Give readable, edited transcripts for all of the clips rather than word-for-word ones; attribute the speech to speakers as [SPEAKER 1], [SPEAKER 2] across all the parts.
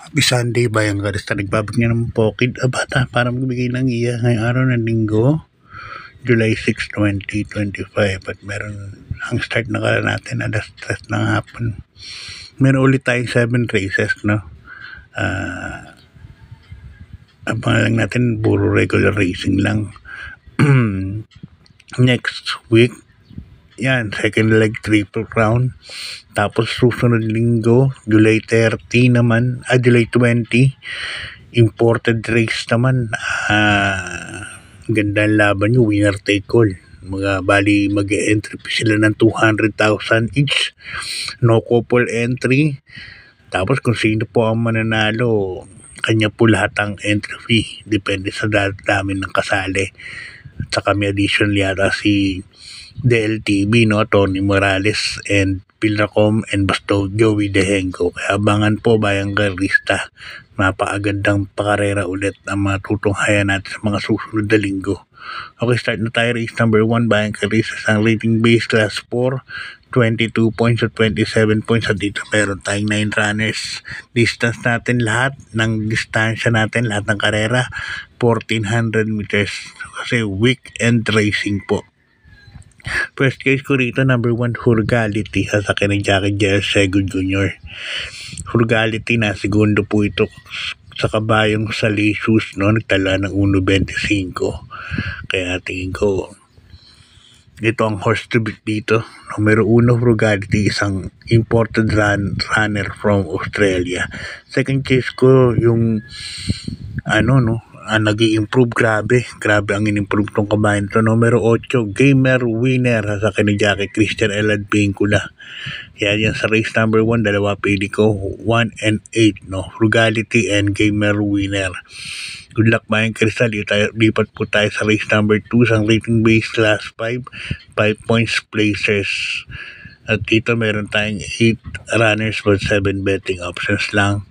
[SPEAKER 1] Happy Sunday, Bayang Garista. Nagbabag niya ng pokid bata para magbigay ng iya ngayong araw ng linggo, July 6, 2025. At meron ang start na kala natin alas 3 ng hapon. Meron ulit tayong 7 races, no? Abangan lang natin, puro regular racing lang. Next week, yan, second leg Triple Crown. Tapos susunod linggo, July 30 naman, July 20, imported race naman. Ganda ang laban nyo, winner take all. Bali mag-entry sila ng 200,000 each. No couple entry. Tapos kung sino po ang mananalo, kanya po lahat ang entry fee. Depende sa dami ng kasali. At saka may additional yata si DLTV, no? Tony Morales and Pilracom and Basto Joey Dehenko. Kaya abangan po, Bayang Garista. Napakagandang pakarera ulit ang matutunghayan natin sa mga susunod na linggo. Okay, start na tayo. Race number 1, Bayang Garista. Ang rating base class 4, 22 points at 27 points. At dito meron tayong 9 runners. Distance natin lahat ng distansya natin, lahat ng karera, 1,400 meters. Kasi weekend racing po. First case ko rito, number 1, Frugality, sasakyan ng Jackie Sego Jr. Frugality na segundo po ito sa kabayong Salicious, no? Nagtala ng 1.25. Kaya tingin ko ito ang horse to beat dito. Numero 1, Frugality, isang imported runner from Australia. Second case ko yung nag-i-improve, grabe ang in-improve tong kabayan to. Numero 8, Gamer Winner, sa kinijaki Christian Elad Pincula. Yan sa race number 1, dalawa pili ko, 1 and 8, no? Frugality and Gamer Winner. Good luck, Bayang Crystal. Lipat po tayo sa race number 2, sang rating base class 5 points placers. At dito meron tayong 8 runners but 7 betting options lang.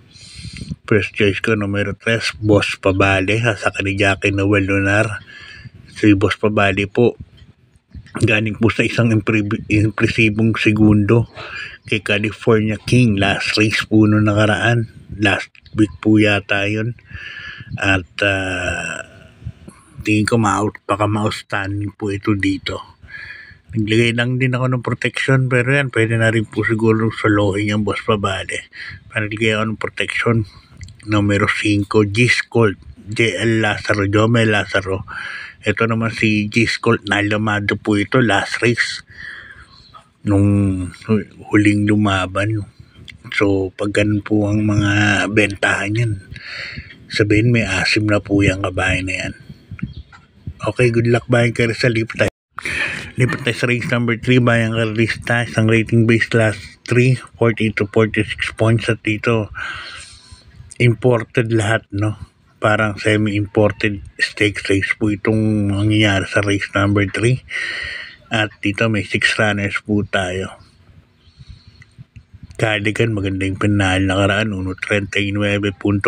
[SPEAKER 1] First choice ko, numero 3, Boss Pabale, sa kanijaki Noel Lunar. Si Boss Pabale po, galing po sa isang impresibong segundo kay California King. Last race po noong nakaraan. Last week po yata yun. At tingin ko ma-outstanding po ito dito. Naglagay lang din ako ng protection, pero yan, pwede na rin po siguro solohin yung Boss Pabale. Naglagay ako ng protection. Numero 5, G-Scolt, JL Lazaro, Jomel Lazaro. Ito naman si G-Scolt, nalamado po ito last race nung huling lumaban. So pag ganun po ang mga bentahan yan, sabihin may asim na po yung kabayan na yan. Okay, good luck, Bayang Garista. Lipat tayo sa race number 3, Bayang Garista. Isang rating base class 3, 40 to 46 points. At dito imported lahat, no? Parang semi-imported stakes race po itong mangyayari sa race number 3. At dito may 6 runners po tayo. Caligan, maganda yung penal nakaraan, 1.39.8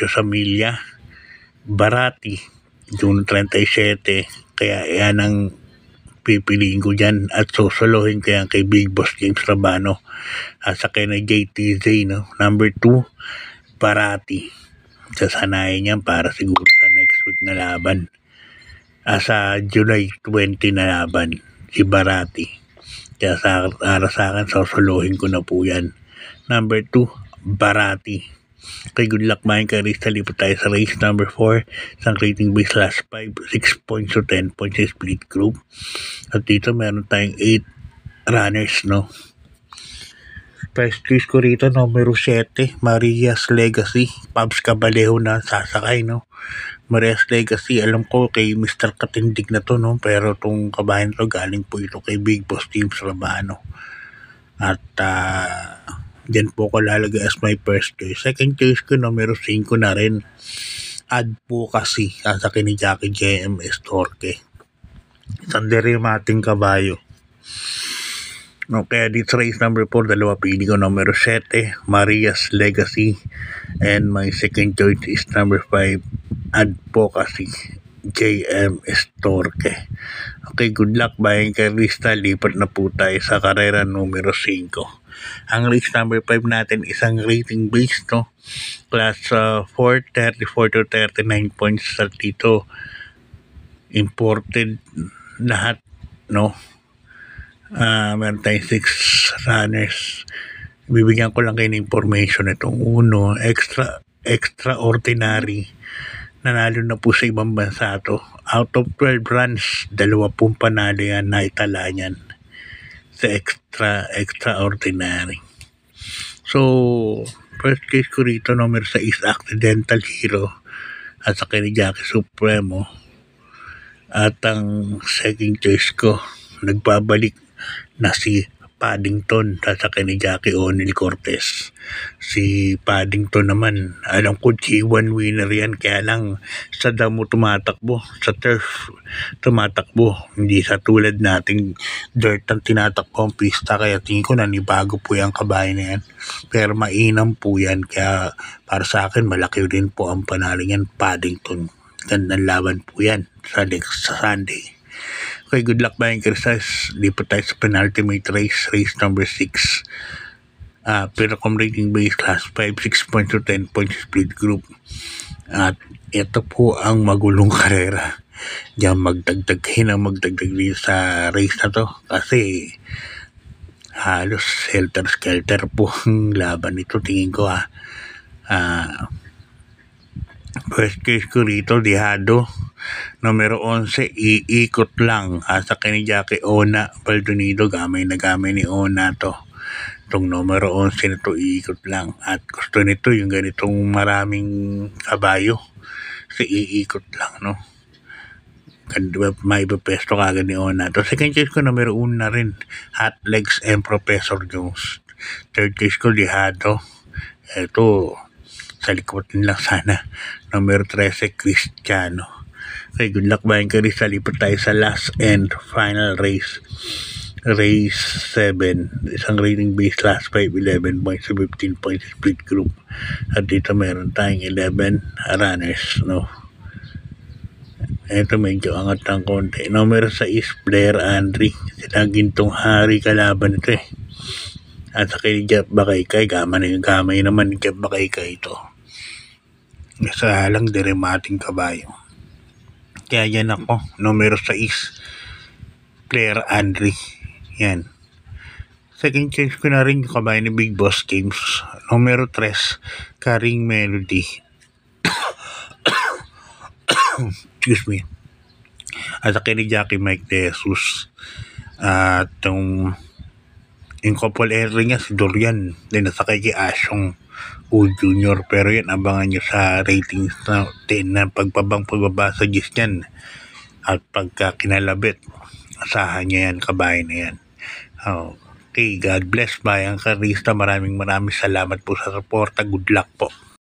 [SPEAKER 1] sa milya. Barati, 1.37. Kaya yan ang pipiliin ko dyan at susuluhin ko yan kay Big Boss James Rabano. Sa kay na JTZ, no? Number 2, Barati. Sasanayin yan para siguro sa next week na laban. Sa July 20 na laban, si Barati. Kaya para sa akin, susuluhin ko na po yan. Number 2, Barati. Okay, good luck, Bayang Garista. Lipat tayo sa race number 4. Isang rating base class 5, 6 points to 10 points sa split group. At dito meron tayong 8 runners, no? First choice ko rito, numero 7, Maria's Legacy. Pabs Cabalejo na sasakay, no? Maria's Legacy, alam ko kay Mr. Katindig na to, no? Pero itong kabayan to, galing po ito kay Big Boss James Rabano. At dyan po ko lalagay as my first choice. Second choice ko, numero 5 na rin, Advocacy, sasakay ni Jackie JMS Torque. Isang derimating kabayo. Okay, dito race number 4, dalawa pili ko, numero 7, Maria's Legacy, and my second choice is number 5, Advocacy, JM Estorque. Okay, good luck, Bayang Garista. Lipat na po tayo sa karera numero 5. Ang race number 5 natin, isang rating base, no? Class 4, 34 to 39 points sa dito. Imported lahat, no? Meron tayong 6 runners. Bibigyan ko lang kayo ng information. Itong uno, extraordinary. Nanalo na po sa ibang bansa to. Out of 12 runs, 20 panalo yan, naitala yan sa extraordinary. So, first case ko rito, number 6, Accidental Hero at sa kay Jackie Supremo. At ang second choice ko, nagbabalik na si Paddington sa ni Jackie O'Neil Cortez. Si Paddington naman, alam ko G1 winner yan, kaya lang sa damo tumatakbo, sa turf tumatakbo, hindi sa tulad nating dirt ang tinatakbo ang pista, kaya tingin ko nanibago po yung kabayan na yan, pero mainam po yan, kaya para sa akin malaki din po ang panalo yan. Paddington, gandang laban po yan sa next Sunday. Okay, good luck Bayang Cristas. Lipat tayo sa penultimate race, race number 6. Piracom rating base class 5, 6 points to 10 points split group. At ito po ang magulong karera. Diyan magdagdag din sa race na to. Kasi halos helter-skelter po ang laban nito, tingin ko. First case ko rito, Dihado. Numero 11, iikot lang. Sa kay Jackie Ona Baldonido, gamay ni Ona to. Itong numero 11 na to, iikot lang. At gusto nito yung ganitong maraming kabayo. Kasi iikot lang, no? May pesto kagad ni Ona to. Second case ko, numero 1 na rin, Hot Legs and Professor Jones. Third case ko, Dihado. Ito, sa likotin lang sana. Numero 13, Cristiano. Okay, good luck Bayang Caris. Lipat tayo sa last and final race. Race 7. Isang rating base class 5, 11 points, 15 points split group. At dito meron tayong 11 runners, no? Ito medyo angat ng konti. Numero 6, Blair Andre. Sila gintong hari kalaban ito eh. At sa kay Jeff Bakaykay, gamay naman ni Jeff Bakaykay ito. Sa halang deremating kabayo. Kaya yan ako, numero 6, Blair Andre. Yan. Second choice ko na rin yung kabayo ni Big Boss Games. Numero 3, Karing Melody. Excuse me. At sa ni Jackie Mike De Jesus. At yung couple entry niya si Dorian. Then nasa kay Asyong O Junior, pero yan abangan nyo sa ratings na 10 na pagbaba sa gis yan. At pagka kinalabit, asahan nyo yan, kabayan na yan. Okay, God bless Bayang Carista. Maraming salamat po sa suporta. Good luck po.